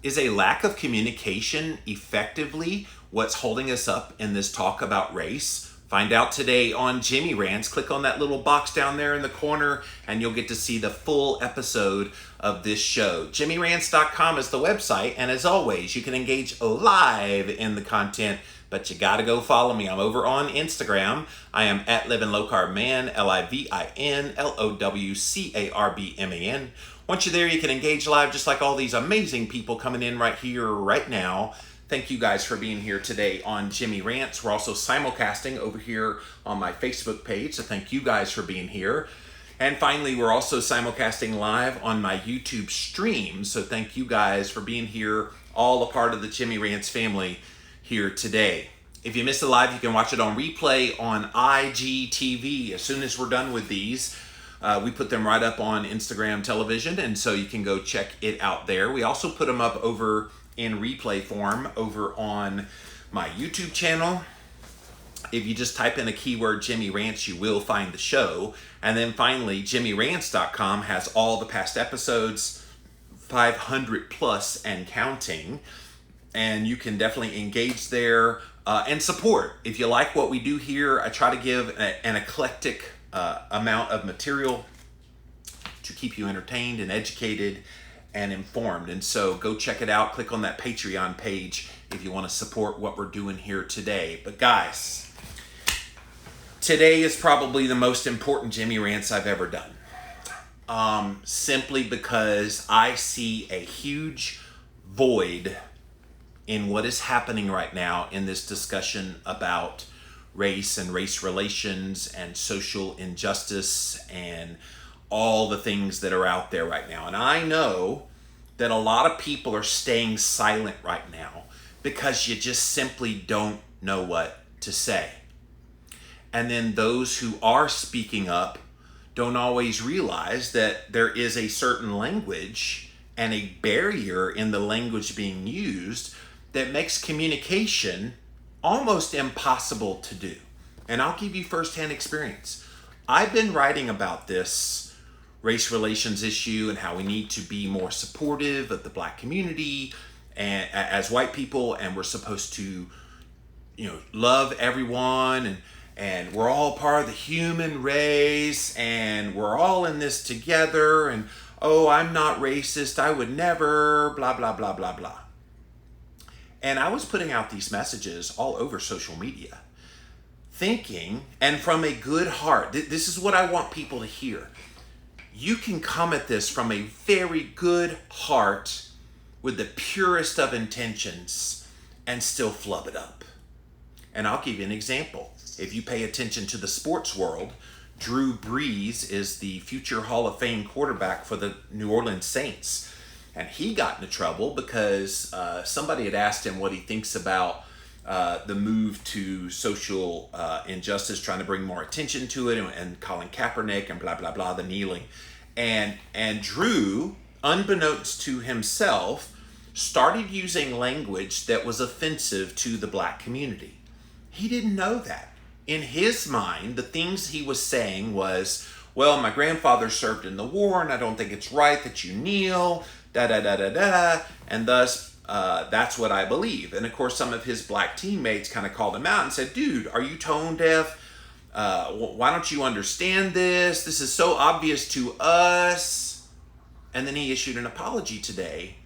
Is a lack of communication effectively what's holding us up in this talk about race? Find out today on Jimmy Rants. Click on that little box down there in the corner and you'll get to see the full episode of this show. JimmyRants.com is the website, and as always, you can engage live in the content, but you gotta go follow me. I'm over on Instagram. I am at Living Low Carb Man, LIVINLOWCARBMAN. Once you're there, you can engage live just like all these amazing people coming in right here, right now. Thank you guys for being here today on Jimmy Rants. We're also simulcasting over here on my Facebook page, so thank you guys for being here. And finally, we're also simulcasting live on my YouTube stream, so thank you guys for being here, all a part of the Jimmy Rants family here today. If you missed the live, you can watch it on replay on IGTV. As soon as we're done with these, we put them right up on Instagram television, and so you can go check it out there. We also put them up over in replay form over on my YouTube channel. If you just type in a keyword Jimmy Rants, you will find the show. And then finally, JimmyRants.com has all the past episodes, 500 plus and counting. And you can definitely engage there and support. If you like what we do here, I try to give an eclectic amount of material to keep you entertained and educated and informed. And so go check it out. Click on that Patreon page if you want to support what we're doing here today. But guys, today is probably the most important Jimmy Rants I've ever done. Simply because I see a huge void in what is happening right now in this discussion about race and race relations and social injustice and all the things that are out there right now. And I know that a lot of people are staying silent right now because you just simply don't know what to say. And then those who are speaking up don't always realize that there is a certain language and a barrier in the language being used that makes communication almost impossible to do. And I'll give you firsthand experience. I've been writing about this race relations issue and how we need to be more supportive of the Black community and as white people, and we're supposed to, love everyone, and we're all part of the human race, and we're all in this together, and oh, I'm not racist, I would never, blah, blah, blah, blah, blah. And I was putting out these messages all over social media, thinking, and from a good heart, this is what I want people to hear. You can come at this from a very good heart with the purest of intentions and still flub it up. And I'll give you an example. If you pay attention to the sports world, Drew Brees is the future Hall of Fame quarterback for the New Orleans Saints. And he got into trouble because somebody had asked him what he thinks about the move to social injustice, trying to bring more attention to it, and Colin Kaepernick and blah, blah, blah, the kneeling. And Drew, unbeknownst to himself, started using language that was offensive to the Black community. He didn't know that. In his mind, the things he was saying was, well, my grandfather served in the war, and I don't think it's right that you kneel, da-da-da-da-da, and thus that's what I believe. And of course, some of his Black teammates kind of called him out and said, dude, are you tone deaf? Why don't you understand this? This is so obvious to us. And then he issued an apology today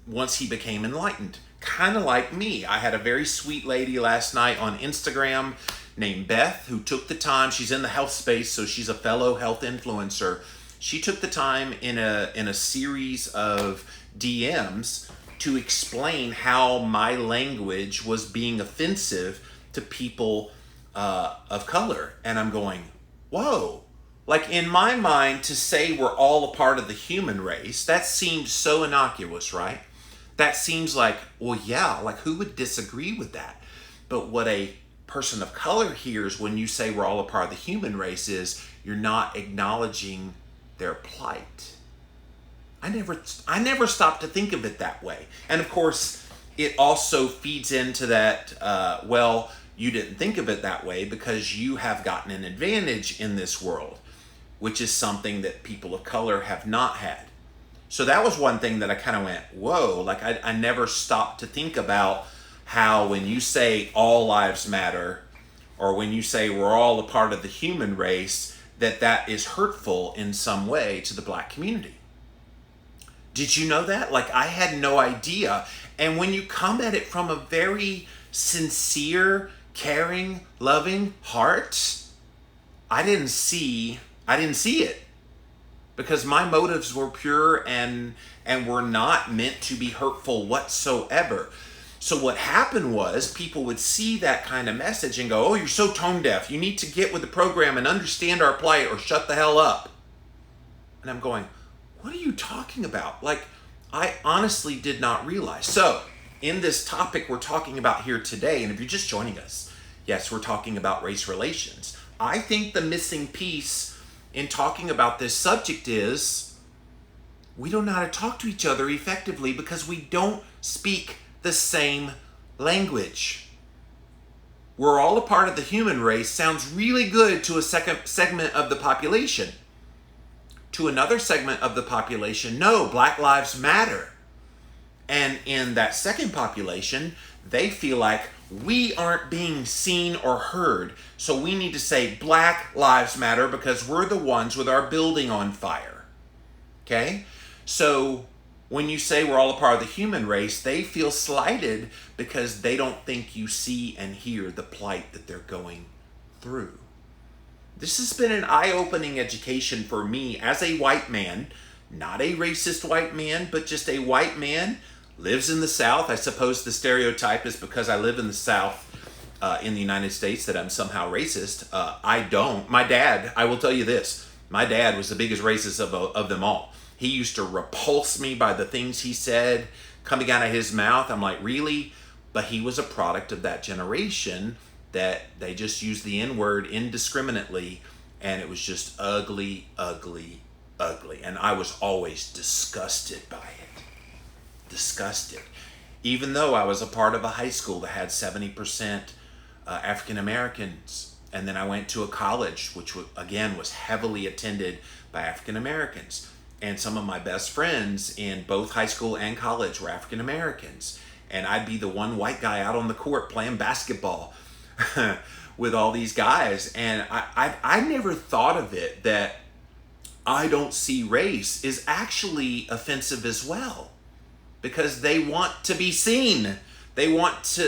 once he became enlightened. Kind of like me. I had a very sweet lady last night on Instagram named Beth who took the time. She's in the health space, so she's a fellow health influencer. She took the time in a series of DMs to explain how my language was being offensive to people of color. And I'm going, whoa. Like, in my mind, to say we're all a part of the human race, that seems so innocuous, right? That seems like, well, yeah, like who would disagree with that? But what a person of color hears when you say we're all a part of the human race is you're not acknowledging their plight. I never stopped to think of it that way. And of course, it also feeds into that, well, you didn't think of it that way because you have gotten an advantage in this world, which is something that people of color have not had. So that was one thing that I kind of went, whoa, like I never stopped to think about how when you say all lives matter, or when you say we're all a part of the human race, that is hurtful in some way to the black community. Did you know that? Like, I had no idea. And when you come at it from a very sincere, caring, loving heart, I didn't see it, because my motives were pure and were not meant to be hurtful whatsoever. So what happened was people would see that kind of message and go, oh, you're so tone deaf. You need to get with the program and understand our plight, or shut the hell up. And I'm going, what are you talking about? Like, I honestly did not realize. So in this topic we're talking about here today, and if you're just joining us, yes, we're talking about race relations. I think the missing piece in talking about this subject is we don't know how to talk to each other effectively because we don't speak the same language. We're all a part of the human race sounds really good to a second segment of the population. To another segment of the population, no, Black Lives Matter. And in that second population, they feel like we aren't being seen or heard, so we need to say Black Lives Matter because we're the ones with our building on fire. Okay? So when you say we're all a part of the human race, they feel slighted because they don't think you see and hear the plight that they're going through. This has been an eye-opening education for me as a white man, not a racist white man, but just a white man, lives in the South. I suppose the stereotype is because I live in the South in the United States that I'm somehow racist. I don't. My dad, I will tell you this, my dad was the biggest racist of them all. He used to repulse me by the things he said coming out of his mouth. I'm like, really? But he was a product of that generation that they just used the N-word indiscriminately, and it was just ugly, ugly, ugly. And I was always disgusted by it. Disgusted. Even though I was a part of a high school that had 70% African Americans. And then I went to a college, which again was heavily attended by African Americans. And some of my best friends in both high school and college were African Americans. And I'd be the one white guy out on the court playing basketball with all these guys. And I never thought of it that I don't see race is actually offensive as well, because they want to be seen. They want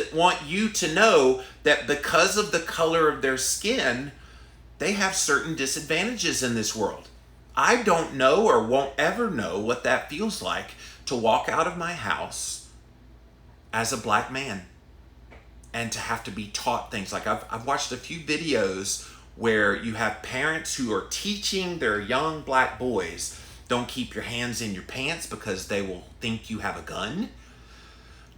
you to know that because of the color of their skin, they have certain disadvantages in this world. I don't know or won't ever know what that feels like to walk out of my house as a black man and to have to be taught things. Like I've watched a few videos where you have parents who are teaching their young black boys, don't keep your hands in your pants because they will think you have a gun.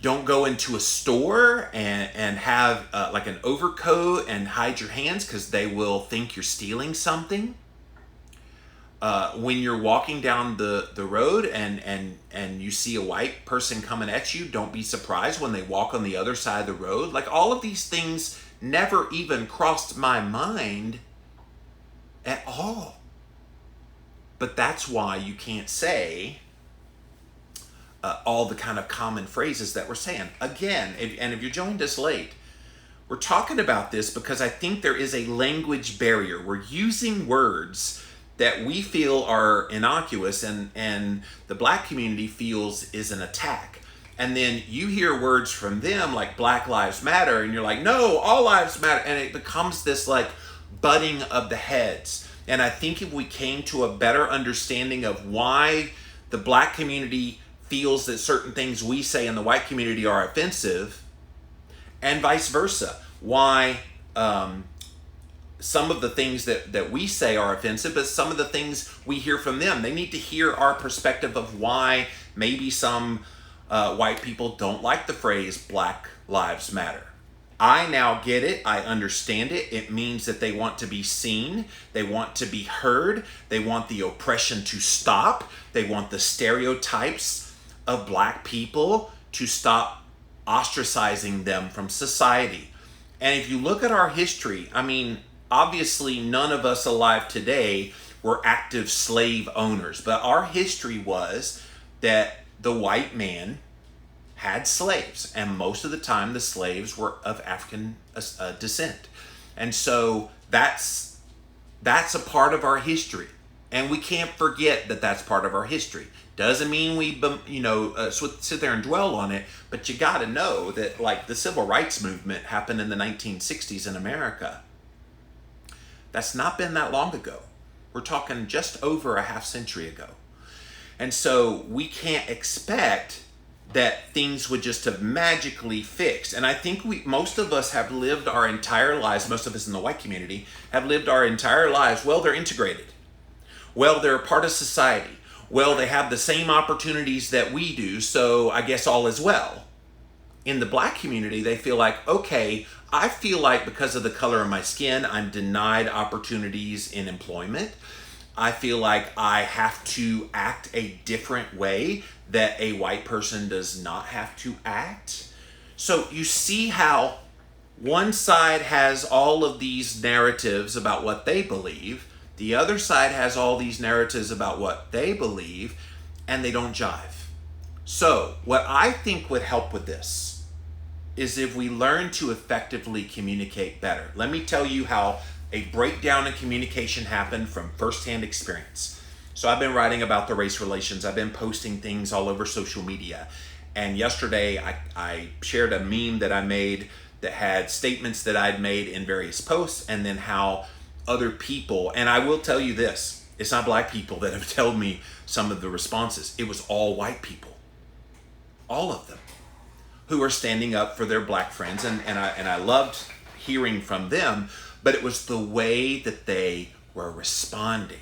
Don't go into a store and have like an overcoat and hide your hands because they will think you're stealing something. When you're walking down the road and you see a white person coming at you, don't be surprised when they walk on the other side of the road. Like, all of these things never even crossed my mind at all. But that's why you can't say all the kind of common phrases that we're saying. Again, if you joined us late, we're talking about this because I think there is a language barrier. We're using words that we feel are innocuous and the black community feels is an attack. And then you hear words from them like Black Lives Matter, and you're like, no, all lives matter. And it becomes this like butting of the heads. And I think if we came to a better understanding of why the black community feels that certain things we say in the white community are offensive, and vice versa, why some of the things that we say are offensive, but some of the things we hear from them, they need to hear our perspective of why maybe some white people don't like the phrase Black Lives Matter. I now get it. I understand it. It means that they want to be seen. They want to be heard. They want the oppression to stop. They want the stereotypes of black people to stop ostracizing them from society. And if you look at our history, I mean, obviously none of us alive today were active slave owners, but our history was that the white man had slaves, and most of the time the slaves were of African descent. And so that's a part of our history, and we can't forget that that's part of our history. Doesn't mean we sit there and dwell on it, but you got to know that, like, the civil rights movement happened in the 1960s in America. That's not been that long ago. We're talking just over a half century ago. And so we can't expect that things would just have magically fixed. And I think most of us have lived our entire lives, most of us in the white community have lived our entire lives, well, they're integrated. Well, they're a part of society. Well, they have the same opportunities that we do, so I guess all is well. In the black community, they feel like, okay, I feel like because of the color of my skin, I'm denied opportunities in employment. I feel like I have to act a different way that a white person does not have to act. So you see how one side has all of these narratives about what they believe, the other side has all these narratives about what they believe, and they don't jive. So what I think would help with this is if we learn to effectively communicate better. Let me tell you how a breakdown in communication happened from firsthand experience. So I've been writing about the race relations. I've been posting things all over social media. And yesterday I shared a meme that I made that had statements that I'd made in various posts, and then how other people, and I will tell you this, it's not black people that have told me some of the responses. It was all white people. All of them who are standing up for their black friends. And I loved hearing from them, but it was the way that they were responding.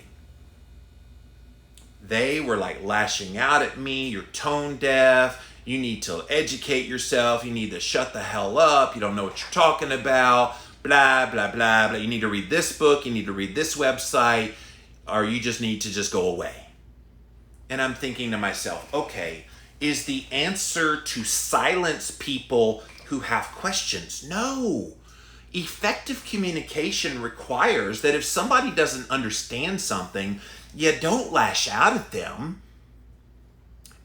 They were like lashing out at me. You're tone deaf. You need to educate yourself. You need to shut the hell up. You don't know what you're talking about. Blah, blah, blah, blah. You need to read this book. You need to read this website. Or you just need to just go away. And I'm thinking to myself, okay, is the answer to silence people who have questions? No. Effective communication requires that if somebody doesn't understand something, you don't lash out at them.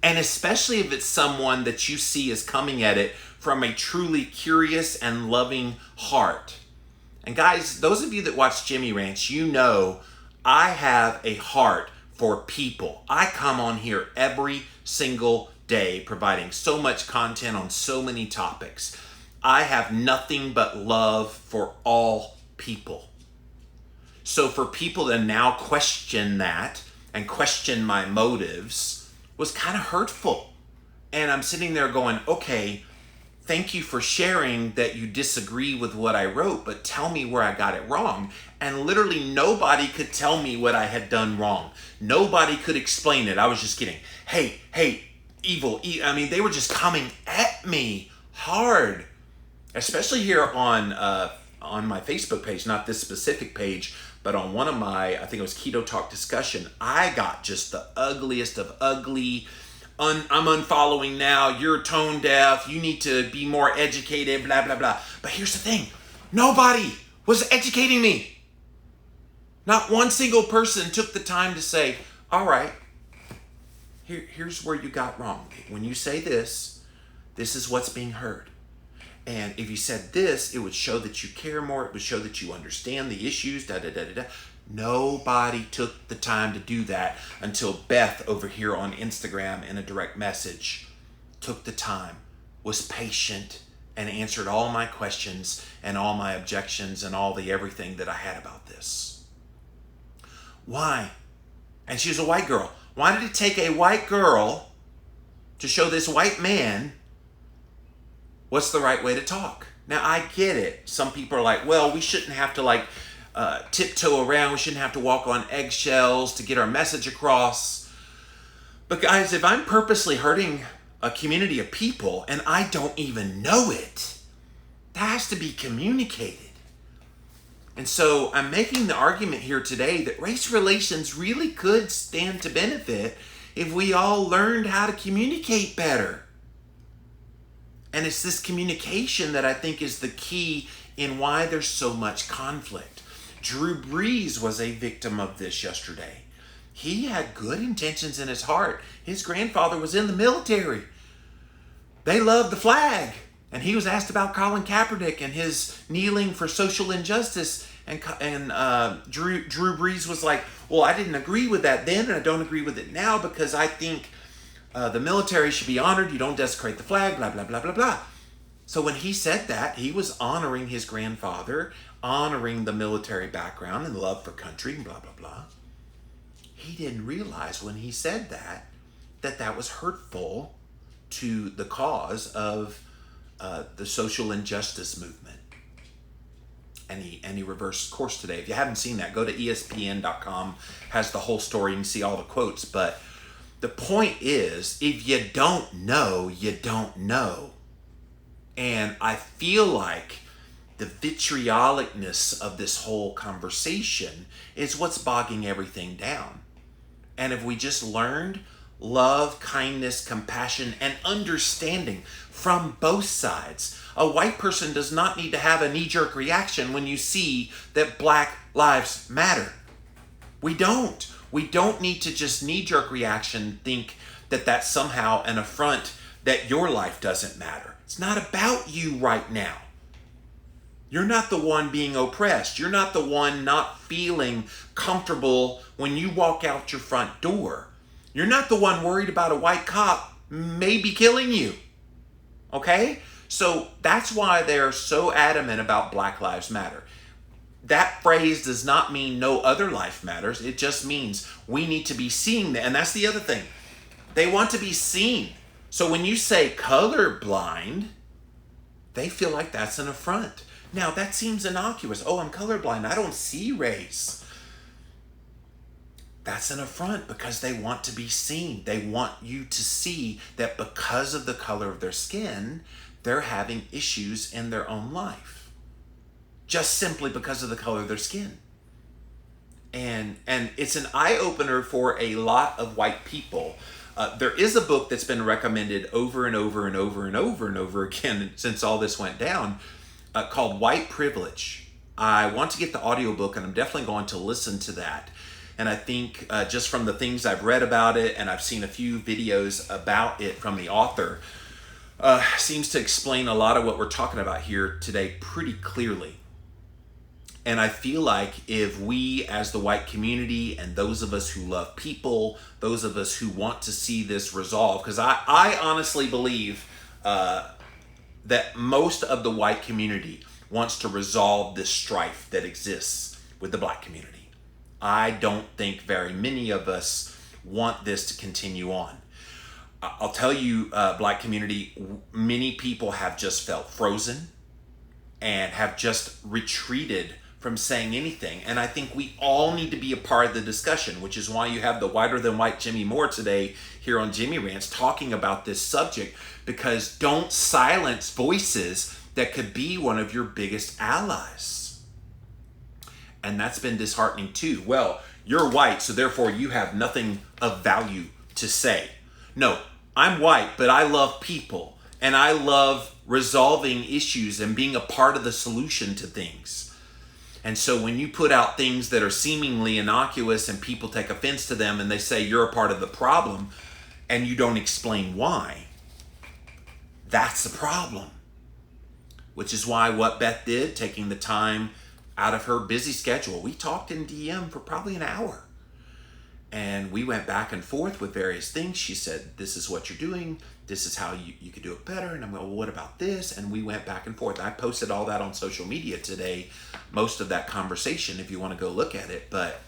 And especially if it's someone that you see is coming at it from a truly curious and loving heart. And guys, those of you that watch Jimmy Rants, you know I have a heart for people. I come on here every single day providing so much content on so many topics. I have nothing but love for all people. So for people to now question that and question my motives was kind of hurtful. And I'm sitting there going, okay, thank you for sharing that you disagree with what I wrote, but tell me where I got it wrong. And literally nobody could tell me what I had done wrong. Nobody could explain it. I was just getting, hey, evil. I mean, they were just coming at me hard, especially here on my Facebook page, not this specific page, but on one of my, I think it was Keto Talk Discussion, I got just the ugliest of ugly. I'm unfollowing now. You're tone deaf. You need to be more educated, blah, blah, blah. But here's the thing. Nobody was educating me. Not one single person took the time to say, all right, here's where you got wrong. When you say this is what's being heard. And if you said this, it would show that you care more. It would show that you understand the issues, da-da-da-da-da. Nobody took the time to do that until Beth over here on Instagram in a direct message took the time, was patient, and answered all my questions and all my objections and all the everything that I had about this. Why? And she was a white girl. Why did it take a white girl to show this white man what's the right way to talk? Now, I get it. Some people are like, well, we shouldn't have to tiptoe around. We shouldn't have to walk on eggshells to get our message across. But guys, if I'm purposely hurting a community of people and I don't even know it, that has to be communicated. And so I'm making the argument here today that race relations really could stand to benefit if we all learned how to communicate better. And it's this communication that I think is the key in why there's so much conflict. Drew Brees was a victim of this yesterday. he had good intentions in his heart. His grandfather was in the military. They loved the flag. And he was asked about Colin Kaepernick and his kneeling for social injustice. And Drew Brees was like, well, I didn't agree with that then, and I don't agree with it now because I think the military should be honored. You don't desecrate the flag, blah, blah, blah, blah, blah. So when he said that, he was honoring his grandfather, honoring the military background and love for country, and blah, blah, blah. He didn't realize when he said that that was hurtful to the cause of the social injustice movement. And he reversed course today. If you haven't seen that, go to ESPN.com. Has the whole story. You can see all the quotes. But the point is, if you don't know, you don't know. And I feel like the vitriolicness of this whole conversation is what's bogging everything down. And if we just learned love, kindness, compassion, and understanding from both sides. A white person does not need to have a knee-jerk reaction when you see that Black lives matter. We don't. We don't need to just knee-jerk reaction think that that's somehow an affront that your life doesn't matter. It's not about you right now. You're not the one being oppressed. You're not the one not feeling comfortable when you walk out your front door. You're not the one worried about a white cop maybe killing you. Okay? So that's why they're so adamant about Black Lives Matter. That phrase does not mean no other life matters. It just means we need to be seeing that. And that's the other thing. They want to be seen. So when you say colorblind, they feel like that's an affront. Now, that seems innocuous. Oh, I'm colorblind. I don't see race. That's an affront because they want to be seen. They want you to see that because of the color of their skin, they're having issues in their own life. Just simply because of the color of their skin. And it's an eye-opener for a lot of white people. There is a book that's been recommended over and over and over and over and over again since all this went down, called White Privilege. I want to get the audiobook, and I'm definitely going to listen to that. And I think just from the things I've read about it, and I've seen a few videos about it from the author, seems to explain a lot of what we're talking about here today pretty clearly. And I feel like if we as the white community and those of us who love people, those of us who want to see this resolved, because I honestly believe that most of the white community wants to resolve this strife that exists with the Black community. I don't think very many of us want this to continue on. I'll tell you, Black community, many people have just felt frozen and have just retreated from saying anything. And I think we all need to be a part of the discussion, which is why you have the whiter than white Jimmy Moore today here on Jimmy Rants talking about this subject, because don't silence voices that could be one of your biggest allies. And that's been disheartening too. Well, you're white, so therefore you have nothing of value to say. No, I'm white, but I love people. And I love resolving issues and being a part of the solution to things. And so when you put out things that are seemingly innocuous and people take offense to them and they say you're a part of the problem and you don't explain why, that's the problem. Which is why what Beth did, taking the time out of her busy schedule. We talked in DM for probably an hour. And we went back and forth with various things. She said, this is what you're doing. This is how you could do it better. And I'm going, well, what about this? And we went back and forth. I posted all that on social media today, most of that conversation, if you want to go look at it. But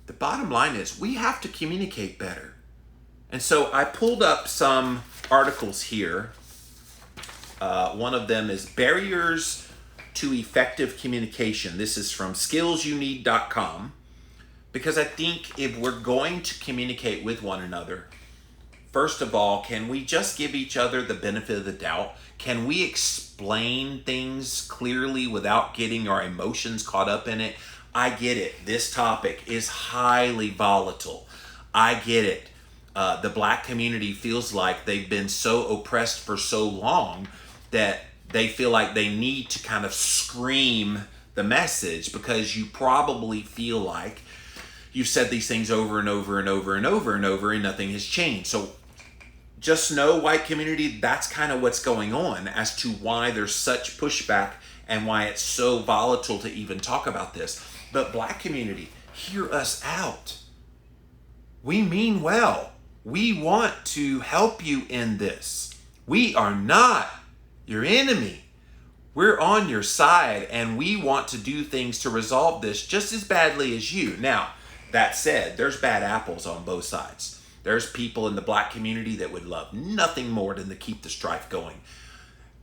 the bottom line is we have to communicate better. And so I pulled up some articles here. One of them is Barriers to Effective Communication. This is from skillsyouneed.com. Because I think if we're going to communicate with one another, first of all, can we just give each other the benefit of the doubt? Can we explain things clearly without getting our emotions caught up in it? I get it. This topic is highly volatile. I get it. The Black community feels like they've been so oppressed for so long that they feel like they need to kind of scream the message, because you probably feel like you've said these things over and over and over and over and over, and nothing has changed. So just know, white community, that's kind of what's going on as to why there's such pushback and why it's so volatile to even talk about this. But black community, hear us out. We mean well. We want to help you in this. We are not your enemy. We're on your side, and we want to do things to resolve this just as badly as you. Now, that said, there's bad apples on both sides. There's people in the black community that would love nothing more than to keep the strife going.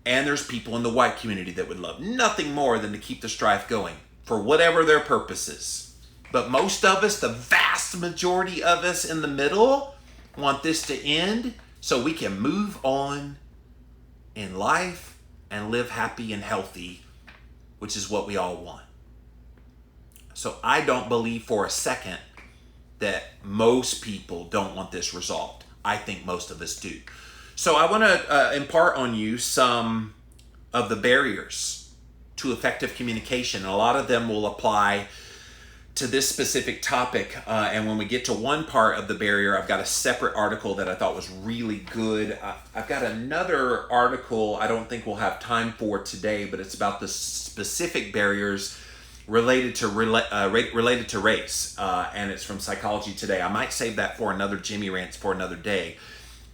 And there's people in the white community that would love nothing more than to keep the strife going for whatever their purposes. But most of us, the vast majority of us in the middle, want this to end so we can move on in life and live happy and healthy, which is what we all want. So I don't believe for a second that most people don't want this resolved. I think most of us do. So I want to impart on you some of the barriers to effective communication. A lot of them will apply to this specific topic. And when we get to one part of the barrier, I've got a separate article that I thought was really good. I've got another article I don't think we'll have time for today, but it's about the specific barriers related to race, and it's from Psychology Today. I might save that for another Jimmy Rants for another day.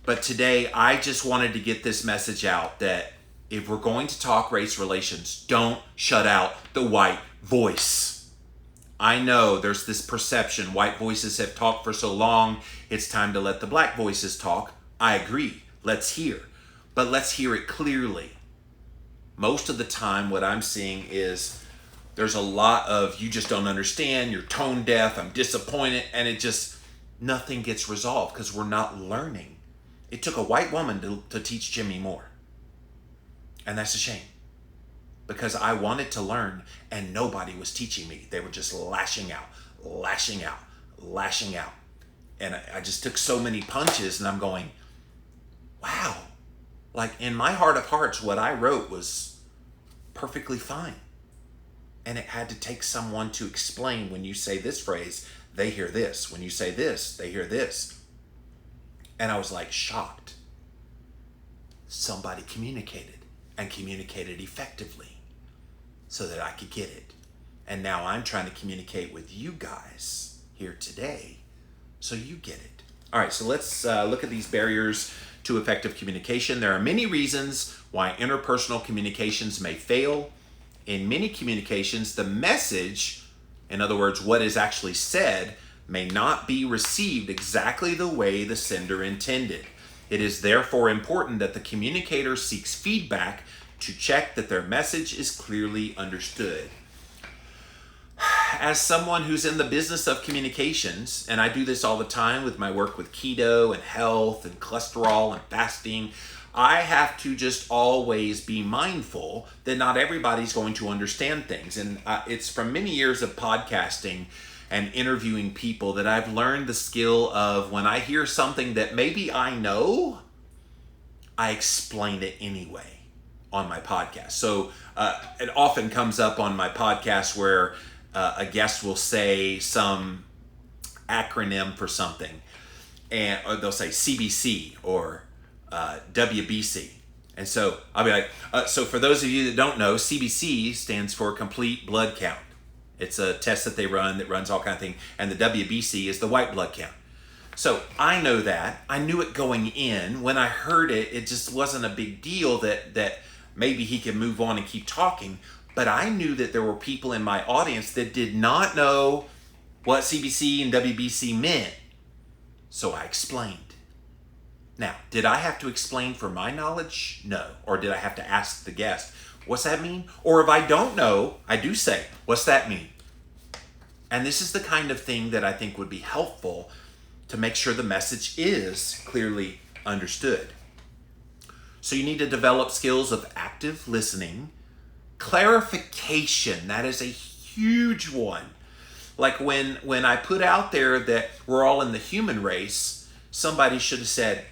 But today, I just wanted to get this message out that if we're going to talk race relations, don't shut out the white voice. I know there's this perception, white voices have talked for so long, it's time to let the black voices talk. I agree. Let's hear. But let's hear it clearly. Most of the time, what I'm seeing is there's a lot of, you just don't understand, you're tone deaf, I'm disappointed, and nothing gets resolved because we're not learning. It took a white woman to teach Jimmy more. And that's a shame. Because I wanted to learn and nobody was teaching me. They were just lashing out. And I just took so many punches and I'm going, wow. Like in my heart of hearts, what I wrote was perfectly fine. And it had to take someone to explain, when you say this phrase, they hear this. When you say this, they hear this. And I was like shocked. Somebody communicated and communicated effectively so that I could get it. And now I'm trying to communicate with you guys here today so you get it. All right, so let's look at these barriers to effective communication. There are many reasons why interpersonal communications may fail. In many communications, the message, in other words, what is actually said, may not be received exactly the way the sender intended. It is therefore important that the communicator seeks feedback to check that their message is clearly understood. As someone who's in the business of communications, and I do this all the time with my work with keto and health and cholesterol and fasting, I have to just always be mindful that not everybody's going to understand things. And it's from many years of podcasting and interviewing people that I've learned the skill of, when I hear something that maybe I know, I explain it anyway on my podcast. So it often comes up on my podcast where a guest will say some acronym for something, or they'll say CBC or WBC. And so I'll be like, so for those of you that don't know, CBC stands for complete blood count. It's a test that they run that runs all kind of things. And the WBC is the white blood count. So I know that. I knew it going in. When I heard it, it just wasn't a big deal that maybe he could move on and keep talking. But I knew that there were people in my audience that did not know what CBC and WBC meant. So I explained. Now, did I have to explain for my knowledge? No. Or did I have to ask the guest, what's that mean? Or if I don't know, I do say, what's that mean? And this is the kind of thing that I think would be helpful to make sure the message is clearly understood. So you need to develop skills of active listening, clarification. That is a huge one. Like when I put out there that we're all in the human race, somebody should have said,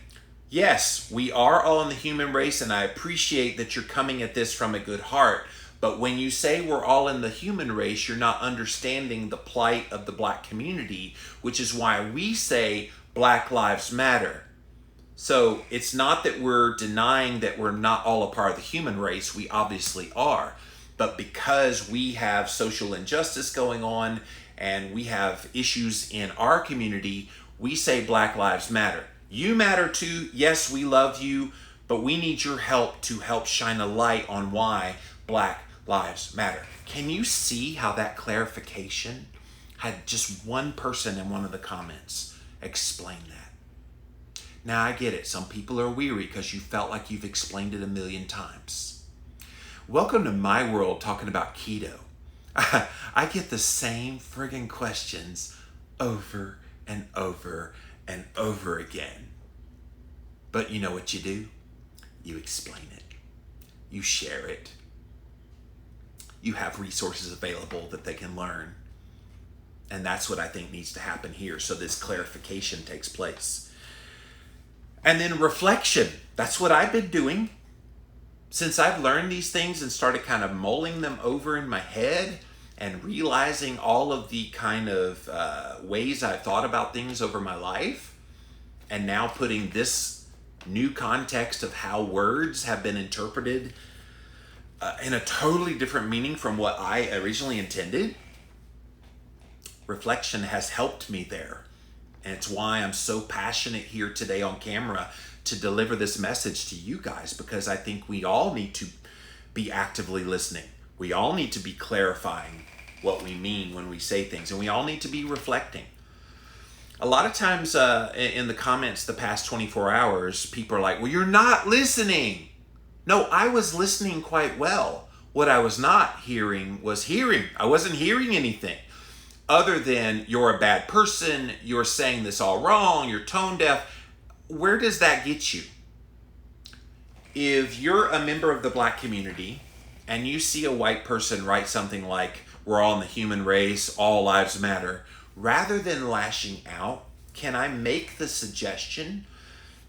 yes, we are all in the human race, and I appreciate that you're coming at this from a good heart, But when you say we're all in the human race, you're not understanding the plight of the black community, which is why we say Black Lives Matter. So it's not that we're denying that we're not all a part of the human race. We obviously are. But because we have social injustice going on and we have issues in our community, we say Black Lives Matter. You matter too. Yes, we love you, but we need your help to help shine a light on why Black Lives Matter. Can you see how that clarification had just one person in one of the comments explain that? Now I get it. Some people are weary because you felt like you've explained it a million times. Welcome to my world talking about keto. I get the same friggin' questions over and over and over again. But you know what you do? You explain it. You share it. You have resources available that they can learn. And that's what I think needs to happen here, so this clarification takes place. And then reflection. That's what I've been doing. Since I've learned these things and started kind of mulling them over in my head and realizing all of the kind of ways I've thought about things over my life, and now putting this new context of how words have been interpreted in a totally different meaning from what I originally intended, reflection has helped me there. And it's why I'm so passionate here today on camera to deliver this message to you guys, because I think we all need to be actively listening. We all need to be clarifying what we mean when we say things, and we all need to be reflecting. A lot of times in the comments the past 24 hours, people are like, well, you're not listening. No, I was listening quite well. What I was not hearing was hearing. I wasn't hearing anything other than you're a bad person, you're saying this all wrong, you're tone deaf. Where does that get you? If you're a member of the black community and you see a white person write something like, we're all in the human race, all lives matter, rather than lashing out, can I make the suggestion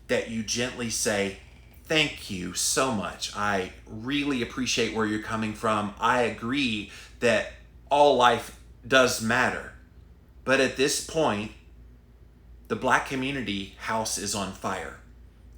that you gently say, thank you so much. I really appreciate where you're coming from. I agree that all life does matter. But at this point, the black community house is on fire.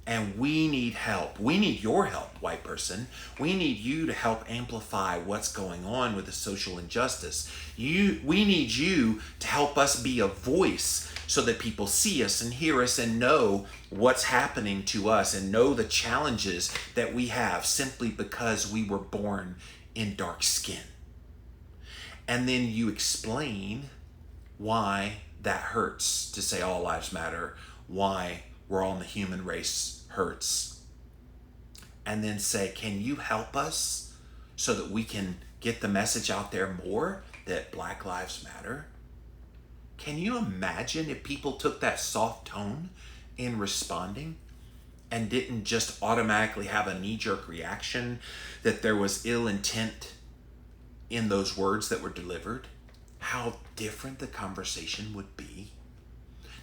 And we need help. We need your help, white person. We need you to help amplify what's going on with the social injustice. We need you to help us be a voice so that people see us and hear us and know what's happening to us and know the challenges that we have simply because we were born in dark skin. And then you explain why that hurts to say all lives matter, why we're all in the human race hurts. And then say, can you help us so that we can get the message out there more that Black Lives Matter? Can you imagine if people took that soft tone in responding and didn't just automatically have a knee-jerk reaction that there was ill intent in those words that were delivered? How different the conversation would be.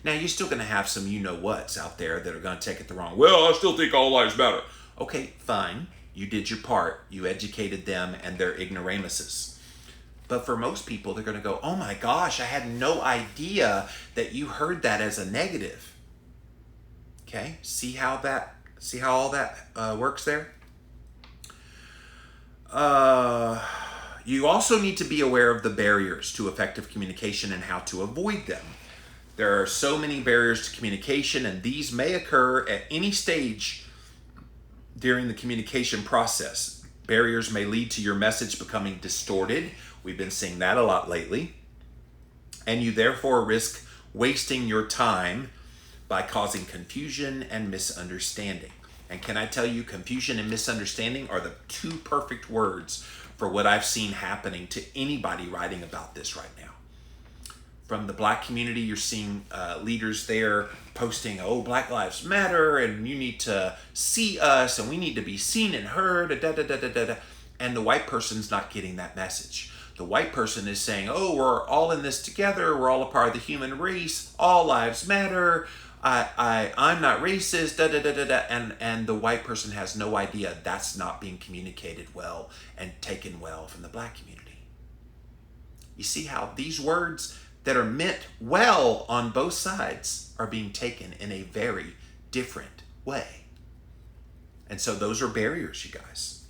Now, you're still going to have some you-know-whats out there that are going to take it the wrong way. Well, I still think all lives matter. Okay, fine. You did your part. You educated them and their ignoramuses. But for most people, they're going to go, oh my gosh, I had no idea that you heard that as a negative. Okay, see how all that works there? You also need to be aware of the barriers to effective communication and how to avoid them. There are so many barriers to communication, and these may occur at any stage during the communication process. Barriers may lead to your message becoming distorted. We've been seeing that a lot lately. And you therefore risk wasting your time by causing confusion and misunderstanding. And can I tell you, confusion and misunderstanding are the two perfect words for what I've seen happening to anybody writing about this right now. From the black community, you're seeing leaders there posting, oh, Black Lives Matter, and you need to see us, and we need to be seen and heard, and the white person's not getting that message. The white person is saying, oh, we're all in this together, we're all a part of the human race, all lives matter, I'm not racist, da da da da da, and the white person has no idea that's not being communicated well and taken well from the black community. You see how these words that are meant well on both sides are being taken in a very different way. And so those are barriers, you guys.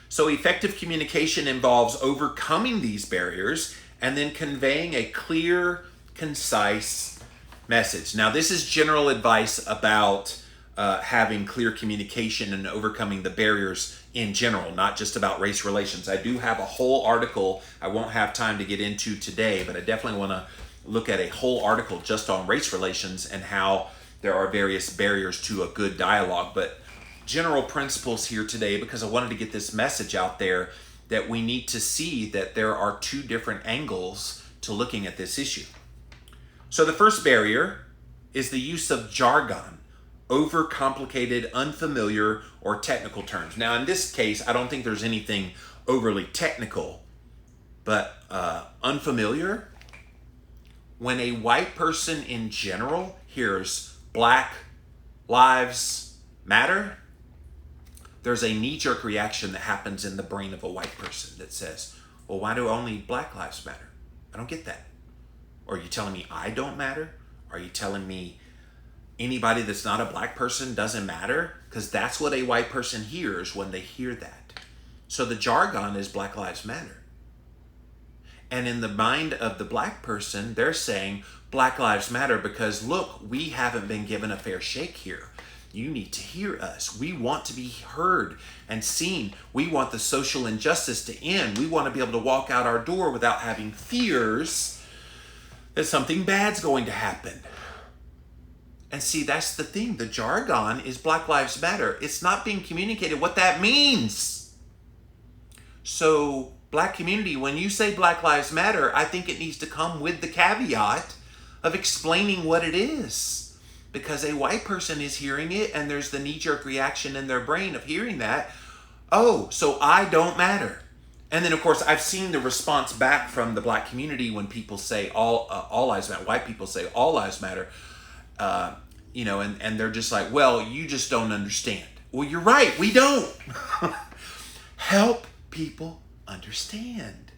So effective communication involves overcoming these barriers and then conveying a clear, concise message. Now, this is general advice about having clear communication and overcoming the barriers in general, not just about race relations. I do have a whole article I won't have time to get into today, but I definitely want to look at a whole article just on race relations and how there are various barriers to a good dialogue. But general principles here today, because I wanted to get this message out there that we need to see that there are two different angles to looking at this issue. So the first barrier is the use of jargon, overcomplicated, unfamiliar, or technical terms. Now, in this case, I don't think there's anything overly technical, but unfamiliar. When a white person in general hears Black Lives Matter, there's a knee-jerk reaction that happens in the brain of a white person that says, well, why do only Black lives matter? I don't get that. Or are you telling me I don't matter? Are you telling me anybody that's not a black person doesn't matter? Because that's what a white person hears when they hear that. So the jargon is Black Lives Matter. And in the mind of the black person, they're saying Black Lives Matter because, look, we haven't been given a fair shake here. You need to hear us. We want to be heard and seen. We want the social injustice to end. We want to be able to walk out our door without having fears that something bad's going to happen. And see, that's the thing. The jargon is Black Lives Matter. It's not being communicated what that means. So, black community, when you say Black Lives Matter, I think it needs to come with the caveat of explaining what it is. Because a white person is hearing it and there's the knee-jerk reaction in their brain of hearing that, oh, so I don't matter. And then, of course, I've seen the response back from the black community when people say all lives matter. White people say all lives matter, and they're just like, well, you just don't understand. Well, you're right, we don't. Help people understand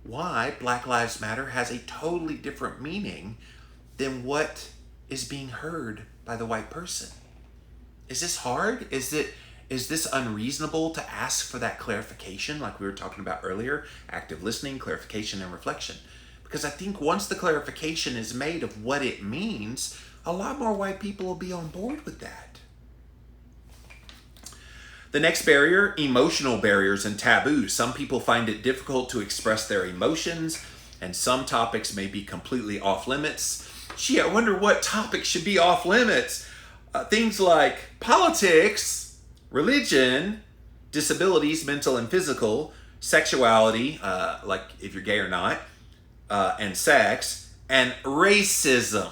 why Black Lives Matter has a totally different meaning than what is being heard by the white person. Is this hard? Is this unreasonable to ask for that clarification like we were talking about earlier? Active listening, clarification, and reflection. Because I think once the clarification is made of what it means, a lot more white people will be on board with that. The next barrier, emotional barriers and taboos. Some people find it difficult to express their emotions, and some topics may be completely off limits. Gee, I wonder what topics should be off limits. Things like politics, religion, disabilities, mental and physical, sexuality, like if you're gay or not, and sex, and racism.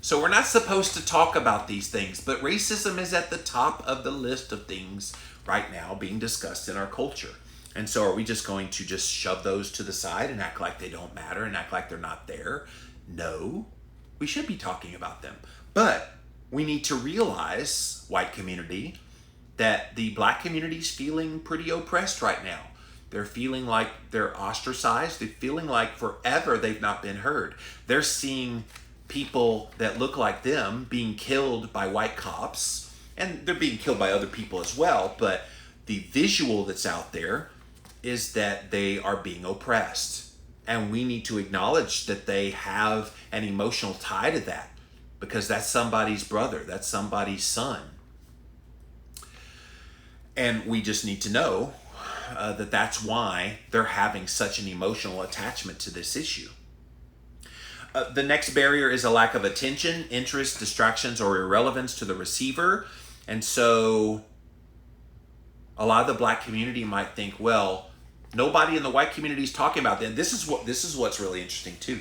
So we're not supposed to talk about these things, but racism is at the top of the list of things right now being discussed in our culture. And so are we just going to just shove those to the side and act like they don't matter and act like they're not there? No, we should be talking about them. But we need to realize, white community, that the black community is feeling pretty oppressed right now. They're feeling like they're ostracized. They're feeling like forever they've not been heard. They're seeing people that look like them being killed by white cops, and they're being killed by other people as well, but the visual that's out there is that they are being oppressed. And we need to acknowledge that they have an emotional tie to that, because that's somebody's brother, that's somebody's son. And we just need to know that that's why they're having such an emotional attachment to this issue. The next barrier is a lack of attention, interest, distractions, or irrelevance to the receiver. And so a lot of the black community might think, well, nobody in the white community is talking about that. This is what's really interesting too.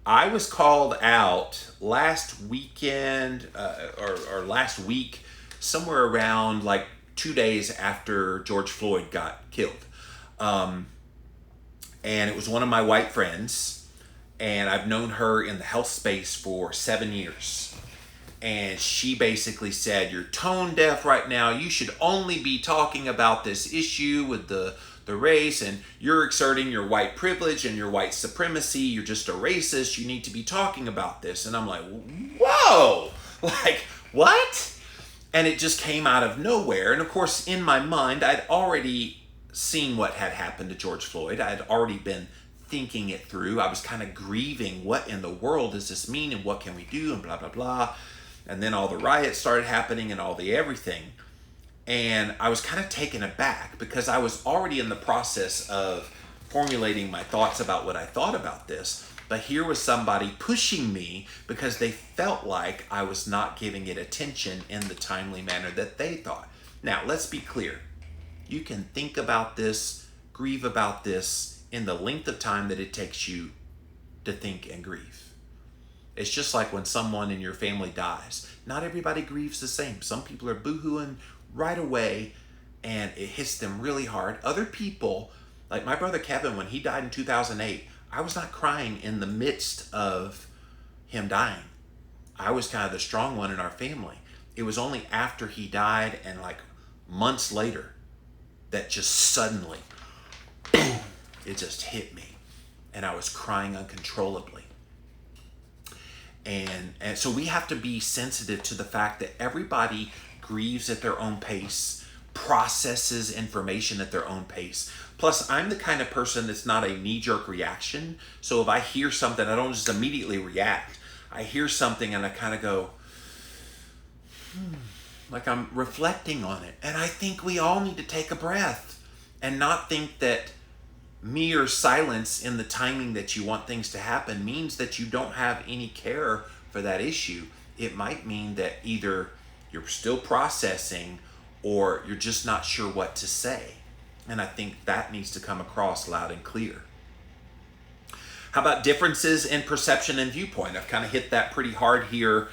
I was called out last weekend or last week, somewhere around like 2 days after George Floyd got killed. And it was one of my white friends. and I've known her in the health space for 7 years. And she basically said, "You're tone deaf right now. You should only be talking about this issue with the race, and you're exerting your white privilege and your white supremacy. You're just a racist. You need to be talking about this." And I'm like, whoa, like, what? And it just came out of nowhere. And of course, in my mind, I'd already seen what had happened to George Floyd. I'd already been thinking it through. I was kind of grieving, what in the world does this mean, and what can we do, and blah, blah, blah. And then all the riots started happening and all the everything. And I was kind of taken aback because I was already in the process of formulating my thoughts about what I thought about this. But here was somebody pushing me because they felt like I was not giving it attention in the timely manner that they thought. Now, let's be clear. You can think about this, grieve about this in the length of time that it takes you to think and grieve. It's just like when someone in your family dies. Not everybody grieves the same. Some people are boohooing right away and it hits them really hard. Other people, like my brother Kevin, when he died in 2008, I was not crying in the midst of him dying. I was kind of the strong one in our family. It was only after he died and like months later that just suddenly, boom, it just hit me. And I was crying uncontrollably. And so we have to be sensitive to the fact that everybody grieves at their own pace, processes information at their own pace. Plus, I'm the kind of person that's not a knee-jerk reaction. So if I hear something, I don't just immediately react. I hear something and I kind of go, like I'm reflecting on it. And I think we all need to take a breath and not think that mere silence in the timing that you want things to happen means that you don't have any care for that issue. It might mean that either you're still processing or you're just not sure what to say. And I think that needs to come across loud and clear. How about differences in perception and viewpoint? I've kind of hit that pretty hard here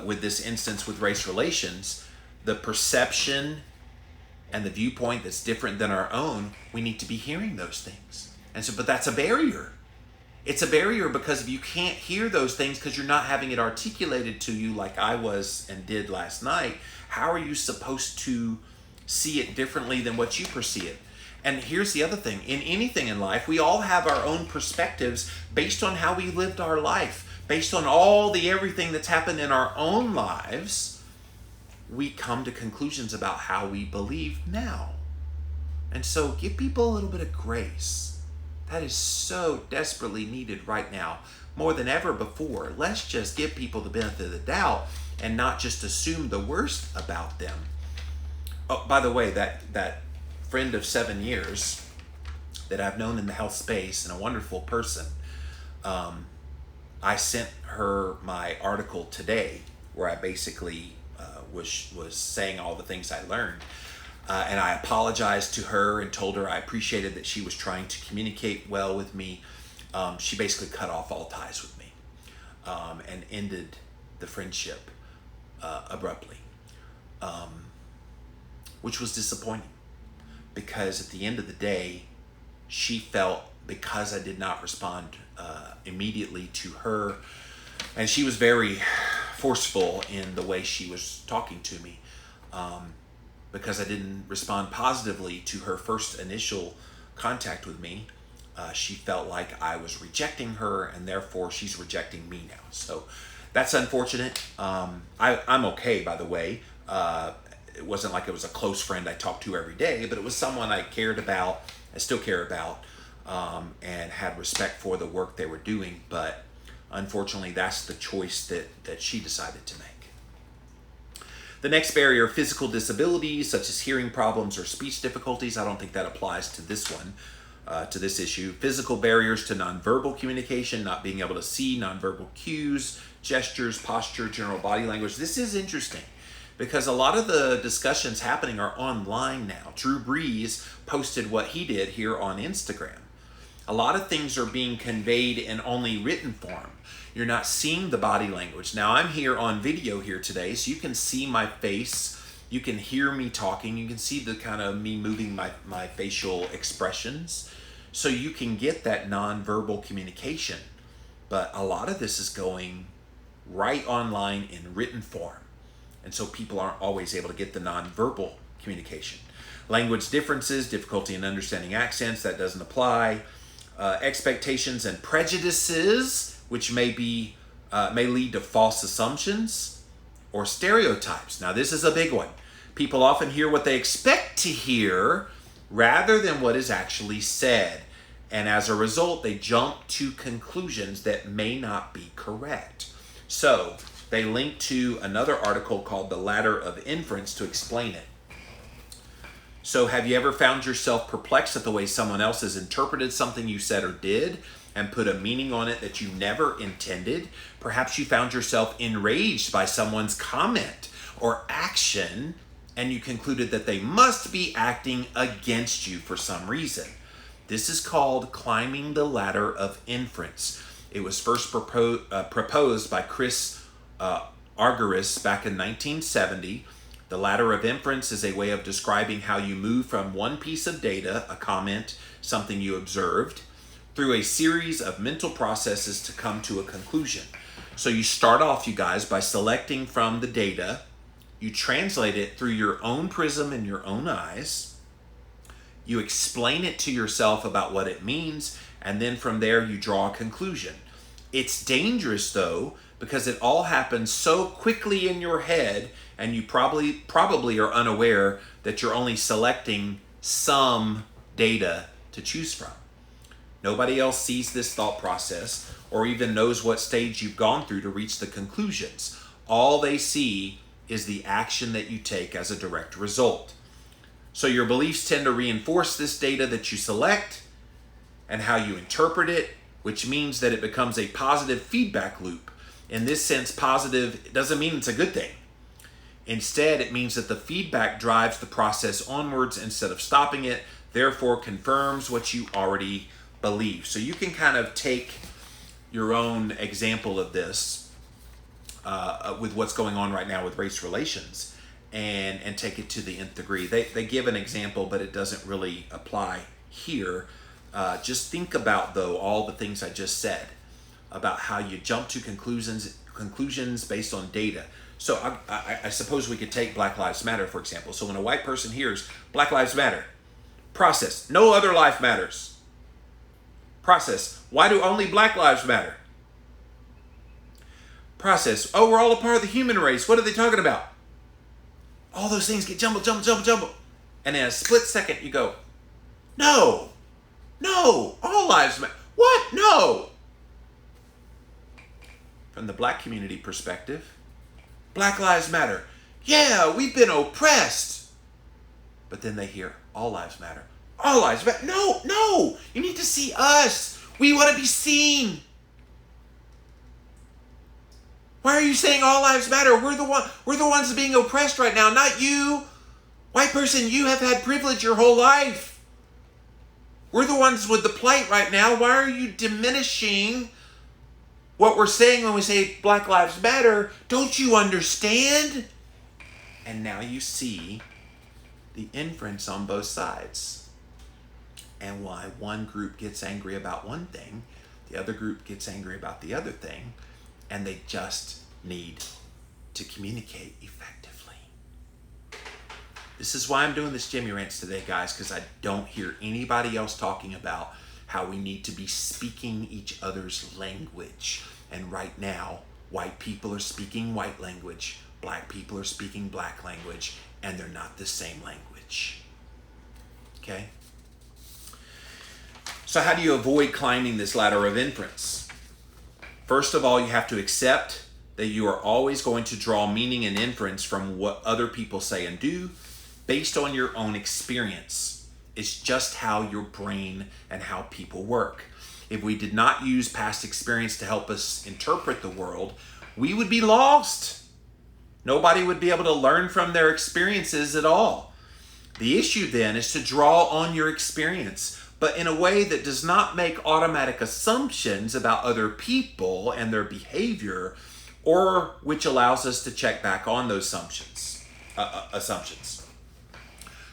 with this instance with race relations. The perception and the viewpoint that's different than our own, we need to be hearing those things. And so, but that's a barrier. It's a barrier because if you can't hear those things because you're not having it articulated to you like I was and did last night, how are you supposed to see it differently than what you perceive it? And here's the other thing. In anything in life, we all have our own perspectives based on how we lived our life, based on all the everything that's happened in our own lives. We come to conclusions about how we believe now. And so give people a little bit of grace. That is so desperately needed right now, more than ever before. Let's just give people the benefit of the doubt and not just assume the worst about them. Oh, by the way, that friend of 7 years that I've known in the health space and a wonderful person, I sent her my article today where I basically was saying all the things I learned. And I apologized to her and told her I appreciated that she was trying to communicate well with me. She basically cut off all ties with me and ended the friendship abruptly, which was disappointing because at the end of the day, she felt because I did not respond immediately to her, and she was very forceful in the way she was talking to me because I didn't respond positively to her first initial contact with me. She felt like I was rejecting her and therefore she's rejecting me now. So that's unfortunate. I'm okay, by the way. It wasn't like it was a close friend I talked to every day, but it was someone I cared about, I still care about, and had respect for the work they were doing. But unfortunately, that's the choice that she decided to make. The next barrier, physical disabilities such as hearing problems or speech difficulties. I don't think that applies to this one, to this issue. Physical barriers to nonverbal communication, not being able to see nonverbal cues, gestures, posture, general body language. This is interesting because a lot of the discussions happening are online now. Drew Brees posted what he did here on Instagram. A lot of things are being conveyed in only written form. You're not seeing the body language. Now I'm here on video here today, so you can see my face. You can hear me talking. You can see the kind of me moving my facial expressions. So you can get that nonverbal communication. but a lot of this is going right online in written form. And so people aren't always able to get the nonverbal communication. Language differences, difficulty in understanding accents, that doesn't apply. Expectations and prejudices, which may lead to false assumptions or stereotypes. Now, this is a big one. People often hear what they expect to hear rather than what is actually said. And as a result, they jump to conclusions that may not be correct. So they link to another article called The Ladder of Inference to explain it. So have you ever found yourself perplexed at the way someone else has interpreted something you said or did and put a meaning on it that you never intended? Perhaps you found yourself enraged by someone's comment or action, and you concluded that they must be acting against you for some reason. This is called climbing the ladder of inference. It was first proposed by Chris Argyris back in 1970. The ladder of inference is a way of describing how you move from one piece of data, a comment, something you observed, through a series of mental processes to come to a conclusion. So you start off, you guys, by selecting from the data. You translate it through your own prism and your own eyes. You explain it to yourself about what it means, and then from there you draw a conclusion. It's dangerous, though, because it all happens so quickly in your head, and you probably are unaware that you're only selecting some data to choose from. Nobody else sees this thought process or even knows what stage you've gone through to reach the conclusions. All they see is the action that you take as a direct result. So your beliefs tend to reinforce this data that you select and how you interpret it, which means that it becomes a positive feedback loop. In this sense, positive doesn't mean it's a good thing. Instead, it means that the feedback drives the process onwards instead of stopping it, therefore confirms what you already believe. So you can kind of take your own example of this with what's going on right now with race relations and take it to the nth degree. They give an example, but it doesn't really apply here. Just think about, though, all the things I just said about how you jump to conclusions based on data. So I suppose we could take Black Lives Matter, for example. So when a white person hears Black Lives Matter, process, no other life matters. Process, why do only Black lives matter? Process, oh, we're all a part of the human race. What are they talking about? All those things get jumbled. And in a split second, you go, no, all lives matter. What? No. From the black community perspective, Black Lives Matter. Yeah, we've been oppressed. But then they hear all lives matter. All lives matter. No, you need to see us. We want to be seen. Why are you saying all lives matter? We're the ones being oppressed right now, not you. White person, you have had privilege your whole life. We're the ones with the plight right now. Why are you diminishing what we're saying when we say Black Lives Matter? Don't you understand? And now you see the inference on both sides. And why one group gets angry about one thing, the other group gets angry about the other thing, and they just need to communicate effectively. This is why I'm doing this Jimmy Rants today, guys, because I don't hear anybody else talking about how we need to be speaking each other's language. And right now, white people are speaking white language, black people are speaking black language, and they're not the same language. Okay? So how do you avoid climbing this ladder of inference? First of all, you have to accept that you are always going to draw meaning and inference from what other people say and do based on your own experience. It's just how your brain and how people work. If we did not use past experience to help us interpret the world, we would be lost. Nobody would be able to learn from their experiences at all. The issue then is to draw on your experience, but in a way that does not make automatic assumptions about other people and their behavior, or which allows us to check back on those assumptions.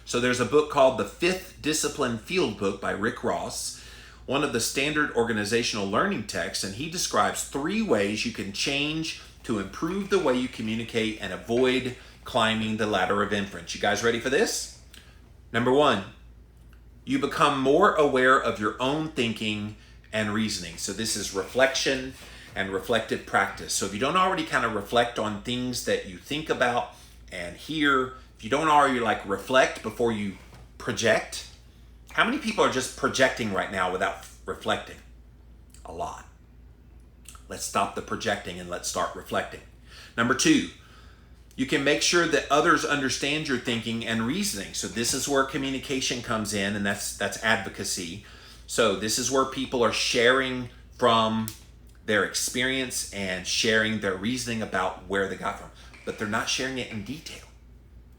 So there's a book called The Fifth Discipline Field Book by Rick Ross, one of the standard organizational learning texts, and he describes 3 ways you can change to improve the way you communicate and avoid climbing the ladder of inference. You guys ready for this? Number 1, you become more aware of your own thinking and reasoning. So this is reflection and reflective practice. So if you don't already kind of reflect on things that you think about and hear, if you don't already like reflect before you project, how many people are just projecting right now without reflecting? A lot. Let's stop the projecting and let's start reflecting. Number 2, you can make sure that others understand your thinking and reasoning. So this is where communication comes in, and that's advocacy. So this is where people are sharing from their experience and sharing their reasoning about where they got from, but they're not sharing it in detail.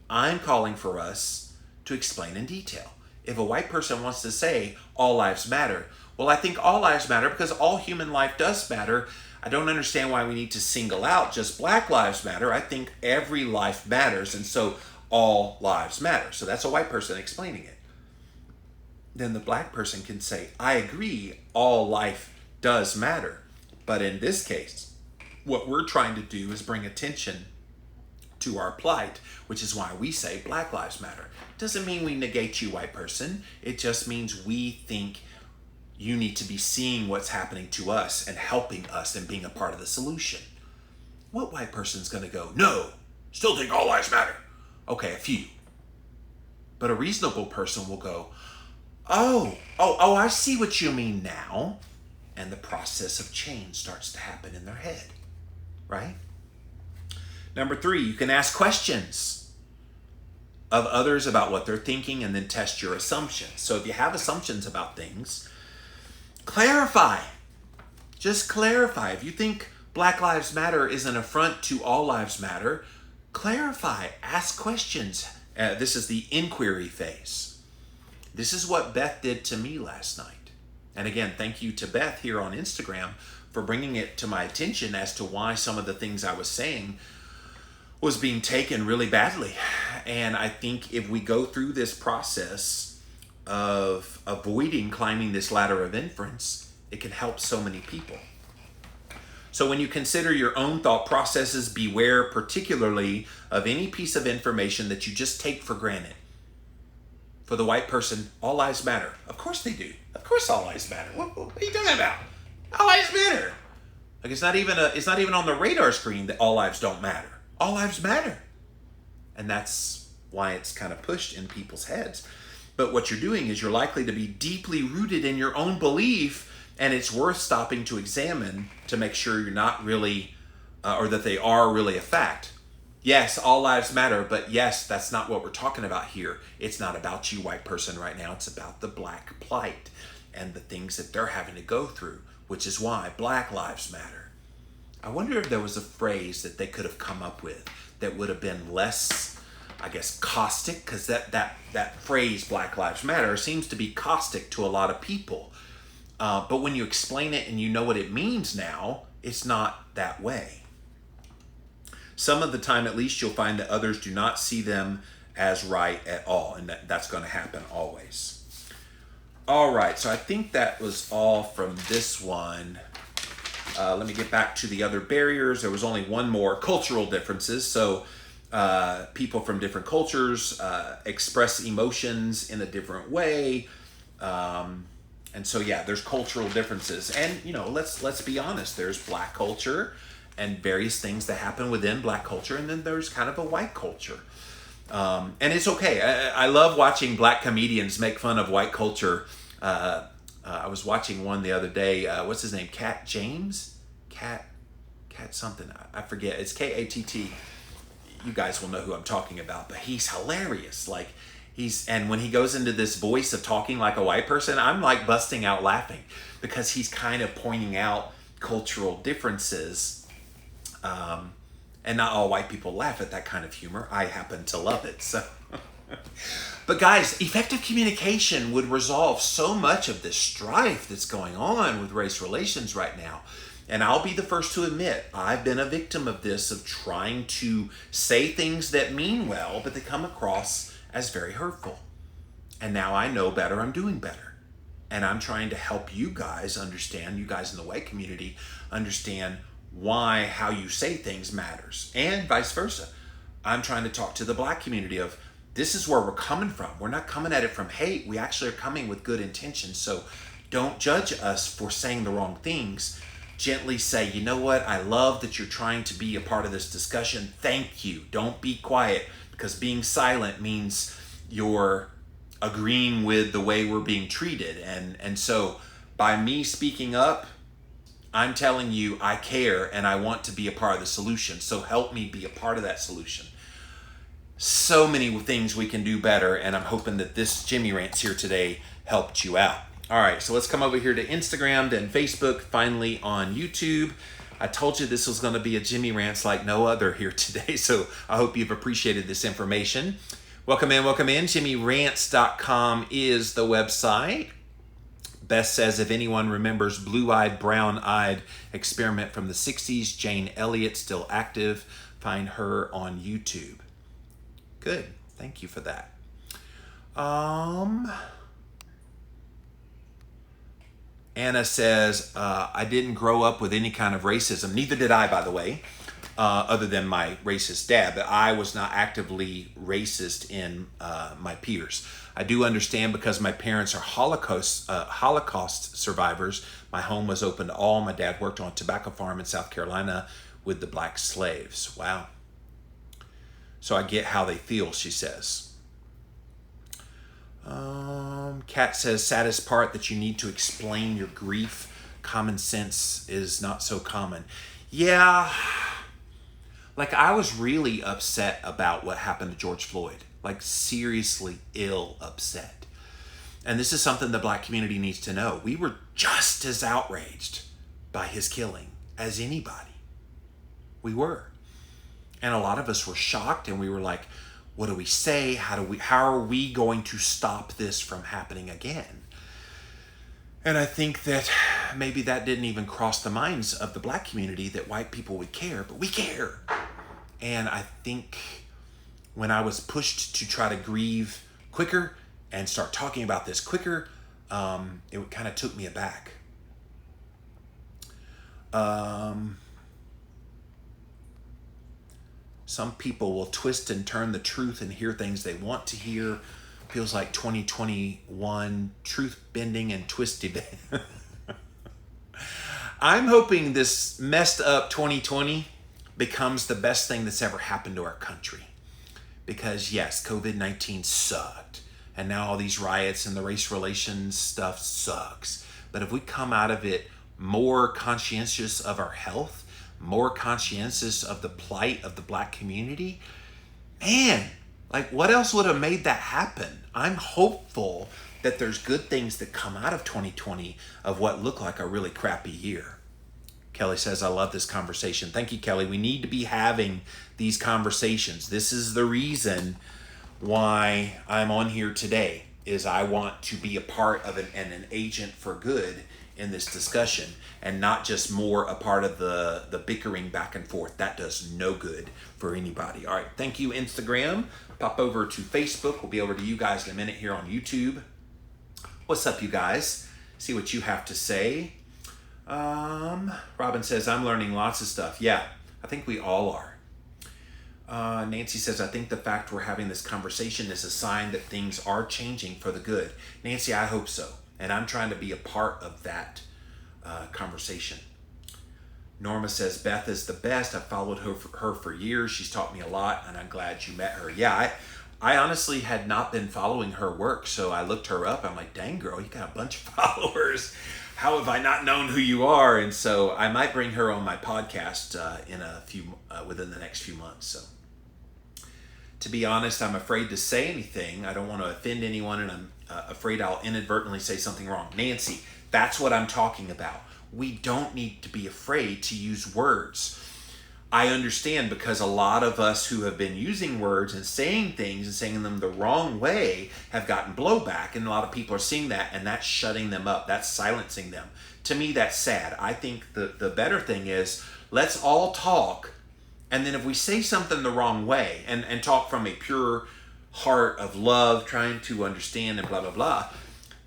I'm calling for us to explain in detail. If a white person wants to say all lives matter, well, I think all lives matter because all human life does matter. I don't understand why we need to single out just Black lives matter. I think every life matters, and so all lives matter. So that's a white person explaining it. Then the Black person can say, I agree, all life does matter. But in this case, what we're trying to do is bring attention to our plight, which is why we say Black lives matter. Doesn't mean we negate you, white person. It just means we think you need to be seeing what's happening to us and helping us and being a part of the solution. What white person's going to go, no, still think all lives matter? Okay, a few. But a reasonable person will go, oh, I see what you mean now. And the process of change starts to happen in their head, right? Number 3, you can ask questions of others about what they're thinking and then test your assumptions. So if you have assumptions about things, clarify. Just clarify. If you think Black Lives Matter is an affront to all lives matter, clarify. Ask questions. This is the inquiry phase. This is what Beth did to me last night. And again, thank you to Beth here on Instagram for bringing it to my attention as to why some of the things I was saying was being taken really badly. And I think if we go through this process of avoiding climbing this ladder of inference, it can help so many people. So when you consider your own thought processes, beware particularly of any piece of information that you just take for granted. For the white person, all lives matter. Of course they do. Of course all lives matter. What are you talking about? All lives matter. Like it's not even on the radar screen that all lives don't matter. All lives matter. And that's why it's kind of pushed in people's heads. But what you're doing is you're likely to be deeply rooted in your own belief, and it's worth stopping to examine to make sure you're not really, or that they are really a fact. Yes, all lives matter, but yes, that's not what we're talking about here. It's not about you, white person, right now. It's about the Black plight and the things that they're having to go through, which is why Black lives matter. I wonder if there was a phrase that they could have come up with that would have been less, I guess, caustic, because that phrase, Black lives matter, seems to be caustic to a lot of people. But when you explain it and you know what it means now, it's not that way. Some of the time, at least, you'll find that others do not see them as right at all, and that's going to happen always. All right, so I think that was all from this one. Let me get back to the other barriers. There was only one more, cultural differences. So people from different cultures express emotions in a different way. And so, yeah, there's cultural differences. And, you know, let's be honest. There's Black culture and various things that happen within Black culture, and then there's kind of a white culture. And it's okay. I love watching Black comedians make fun of white culture. I was watching one the other day. What's his name? Cat James? Cat something. I forget. It's Katt. You guys will know who I'm talking about, but he's hilarious. Like, and when he goes into this voice of talking like a white person, I'm like busting out laughing because he's kind of pointing out cultural differences. And not all white people laugh at that kind of humor. I happen to love it. So, but guys, effective communication would resolve so much of this strife that's going on with race relations right now. And I'll be the first to admit, I've been a victim of this, of trying to say things that mean well, but they come across as very hurtful. And now I know better, I'm doing better. And I'm trying to help you guys understand, you guys in the white community, understand why how you say things matters, and vice versa. I'm trying to talk to the black community of this is where we're coming from. We're not coming at it from hate. We actually are coming with good intentions. So don't judge us for saying the wrong things. Gently say, you know what? I love that you're trying to be a part of this discussion. Thank you. Don't be quiet, because being silent means you're agreeing with the way we're being treated. And so by me speaking up, I'm telling you I care and I want to be a part of the solution. So help me be a part of that solution. So many things we can do better, and I'm hoping that this Jimmy Rants here today helped you out. All right, so let's come over here to Instagram, then Facebook, finally on YouTube. I told you this was going to be a Jimmy Rants like no other here today, so I hope you've appreciated this information. Welcome in, welcome in. JimmyRants.com is the website. Beth says, if anyone remembers Blue-Eyed, Brown-Eyed experiment from the 60s, Jane Elliott, still active, find her on YouTube. Good, thank you for that. Anna says, I didn't grow up with any kind of racism. Neither did I, by the way, other than my racist dad. But I was not actively racist in my peers. I do understand because my parents are Holocaust survivors. My home was open to all. My dad worked on a tobacco farm in South Carolina with the black slaves. Wow. So I get how they feel, she says. Kat says, saddest part that you need to explain your grief. Common sense is not so common. Yeah, like I was really upset about what happened to George Floyd. Like seriously ill upset. And this is something the black community needs to know. We were just as outraged by his killing as anybody. We were. And a lot of us were shocked, and we were like, what do we say? How are we going to stop this from happening again? And I think that maybe that didn't even cross the minds of the black community that white people would care, but we care. And I think when I was pushed to try to grieve quicker and start talking about this quicker, it kind of took me aback. Some people will twist and turn the truth and hear things they want to hear. Feels like 2021, truth bending and twisted. I'm hoping this messed up 2020 becomes the best thing that's ever happened to our country. Because yes, COVID-19 sucked. And now all these riots and the race relations stuff sucks. But if we come out of it more conscientious of our health, more conscientious of the plight of the black community, man, like what else would have made that happen? I'm hopeful that there's good things that come out of 2020 of what looked like a really crappy year. Kelly says, I love this conversation. Thank you, Kelly. We need to be having these conversations. This is the reason why I'm on here today, is I want to be a part of an agent for good in this discussion, and not just more a part of the bickering back and forth. That does no good for anybody. All right, thank you, Instagram. Pop over to Facebook. We'll be over to you guys in a minute here on YouTube. What's up, you guys? See what you have to say. Robin says, I'm learning lots of stuff. Yeah, I think we all are. Nancy says, I think the fact we're having this conversation is a sign that things are changing for the good. Nancy, I hope so. And I'm trying to be a part of that conversation. Norma says, Beth is the best. I've followed her for years. She's taught me a lot, and I'm glad you met her. Yeah, I honestly had not been following her work, so I looked her up. I'm like, dang, girl, you got a bunch of followers. How have I not known who you are? And so I might bring her on my podcast within the next few months. So to be honest, I'm afraid to say anything. I don't want to offend anyone, and I'm afraid I'll inadvertently say something wrong. Nancy, that's what I'm talking about. We don't need to be afraid to use words. I understand, because a lot of us who have been using words and saying things and saying them the wrong way have gotten blowback, and a lot of people are seeing that, and that's shutting them up. That's silencing them. To me, that's sad. I think the better thing is, let's all talk, and then if we say something the wrong way and talk from a pure heart of love, trying to understand and blah, blah, blah,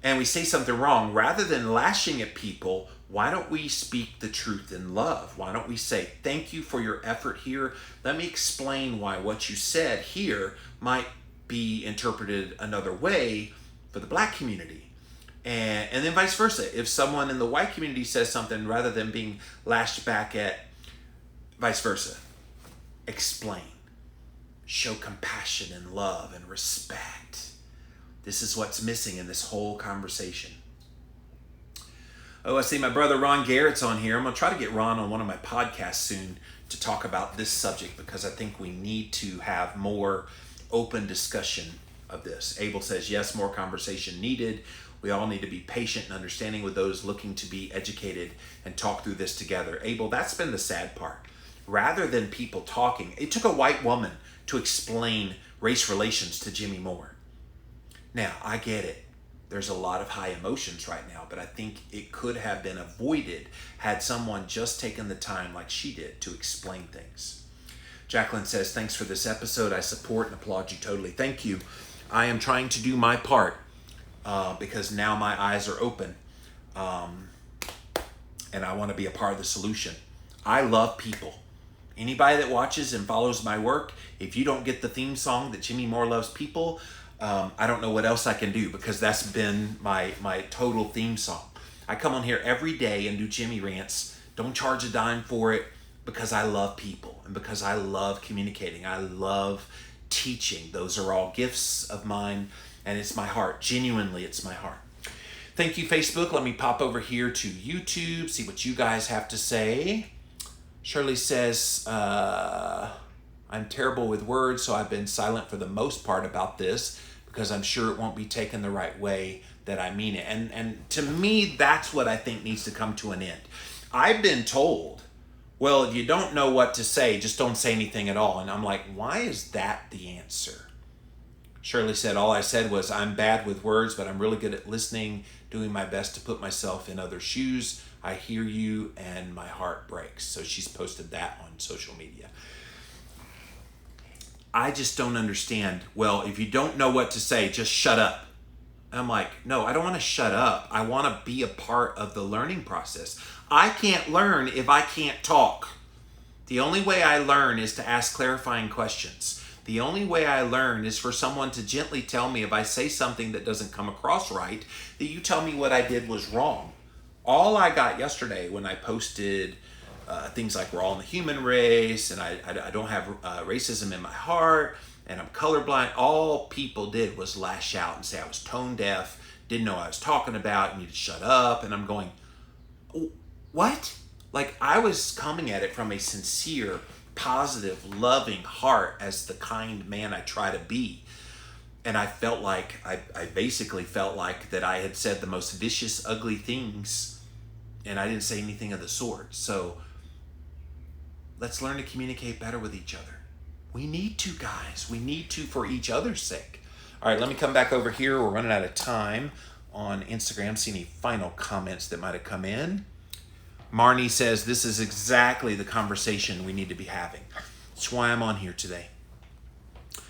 and we say something wrong, rather than lashing at people, why don't we speak the truth in love? Why don't we say, thank you for your effort here. Let me explain why what you said here might be interpreted another way for the black community. And then vice versa. If someone in the white community says something, rather than being lashed back at, vice versa. Explain. Show compassion and love and respect. This is what's missing in this whole conversation. Oh, I see my brother Ron Garrett's on here. I'm going to try to get Ron on one of my podcasts soon to talk about this subject, because I think we need to have more open discussion of this. Abel says, yes, more conversation needed. We all need to be patient and understanding with those looking to be educated and talk through this together. Abel, that's been the sad part. Rather than people talking, it took a white woman to explain race relations to Jimmy Moore. Now, I get it. There's a lot of high emotions right now, but I think it could have been avoided had someone just taken the time like she did to explain things. Jacqueline says, thanks for this episode. I support and applaud you totally. Thank you. I am trying to do my part because now my eyes are open and I want to be a part of the solution. I love people. Anybody that watches and follows my work, if you don't get the theme song that Jimmy Moore loves people, I don't know what else I can do, because that's been my total theme song. I come on here every day and do Jimmy Rants. Don't charge a dime for it, because I love people and because I love communicating. I love teaching. Those are all gifts of mine, and it's my heart. Genuinely, it's my heart. Thank you, Facebook. Let me pop over here to YouTube, see what you guys have to say. Shirley says, I'm terrible with words, so I've been silent for the most part about this because I'm sure it won't be taken the right way that I mean it. And to me, that's what I think needs to come to an end. I've been told, well, if you don't know what to say, just don't say anything at all. And I'm like, why is that the answer? Shirley said, all I said was, I'm bad with words, but I'm really good at listening, doing my best to put myself in other shoes. I hear you and my heart breaks. So she's posted that on social media. I just don't understand. Well, if you don't know what to say, just shut up. And I'm like, no, I don't want to shut up. I want to be a part of the learning process. I can't learn if I can't talk. The only way I learn is to ask clarifying questions. The only way I learn is for someone to gently tell me if I say something that doesn't come across right, that you tell me what I did was wrong. All I got yesterday when I posted things like we're all in the human race and I don't have racism in my heart and I'm colorblind, all people did was lash out and say I was tone deaf, didn't know what I was talking about, you need to shut up. And I'm going, what? Like, I was coming at it from a sincere, positive, loving heart as the kind man I try to be. And I felt like, I basically felt like that I had said the most vicious, ugly things, and I didn't say anything of the sort. So let's learn to communicate better with each other. We need to, guys. We need to for each other's sake. All right, let me come back over here. We're running out of time on Instagram. See any final comments that might have come in. Marnie says, this is exactly the conversation we need to be having. That's why I'm on here today.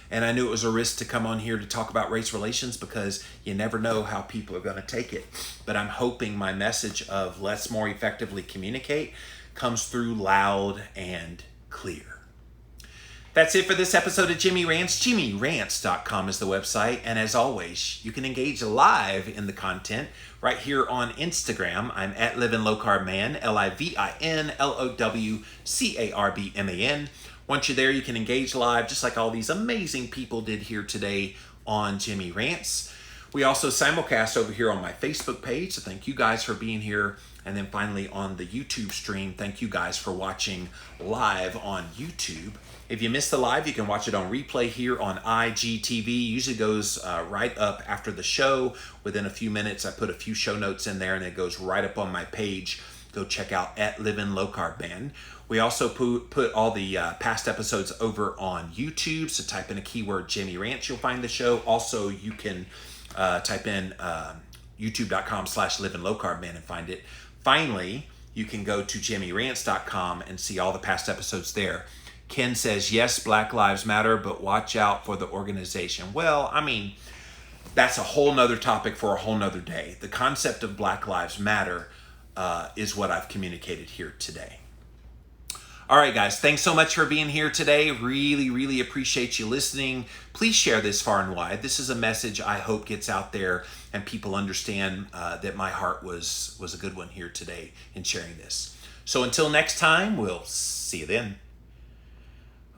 And I knew it was a risk to come on here to talk about race relations because you never know how people are going to take it. But I'm hoping my message of let's more effectively communicate comes through loud and clear. That's it for this episode of Jimmy Rants. JimmyRants.com is the website. And as always, you can engage live in the content right here on Instagram. I'm at Living Low Carb Man, LivinLowCarbMan. Once you're there, you can engage live just like all these amazing people did here today on Jimmy Rants. We also simulcast over here on my Facebook page, so thank you guys for being here. And then finally on the YouTube stream, thank you guys for watching live on YouTube. If you missed the live, you can watch it on replay here on IGTV. Usually goes right up after the show. Within a few minutes, I put a few show notes in there and it goes right up on my page. Go check out at Living Low Carb Man. We also put all the past episodes over on YouTube. So type in a keyword Jimmy Rants, you'll find the show. Also, you can type in youtube.com/Living Low Carb Man and find it. Finally, you can go to jimmyrants.com and see all the past episodes there. Ken says, yes, Black Lives Matter, but watch out for the organization. Well, I mean, that's a whole nother topic for a whole nother day. The concept of Black Lives Matter is what I've communicated here today. All right, guys, thanks so much for being here today. Really, really appreciate you listening. Please share this far and wide. This is a message I hope gets out there and people understand that my heart was a good one here today in sharing this. So until next time, we'll see you then.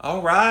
All right.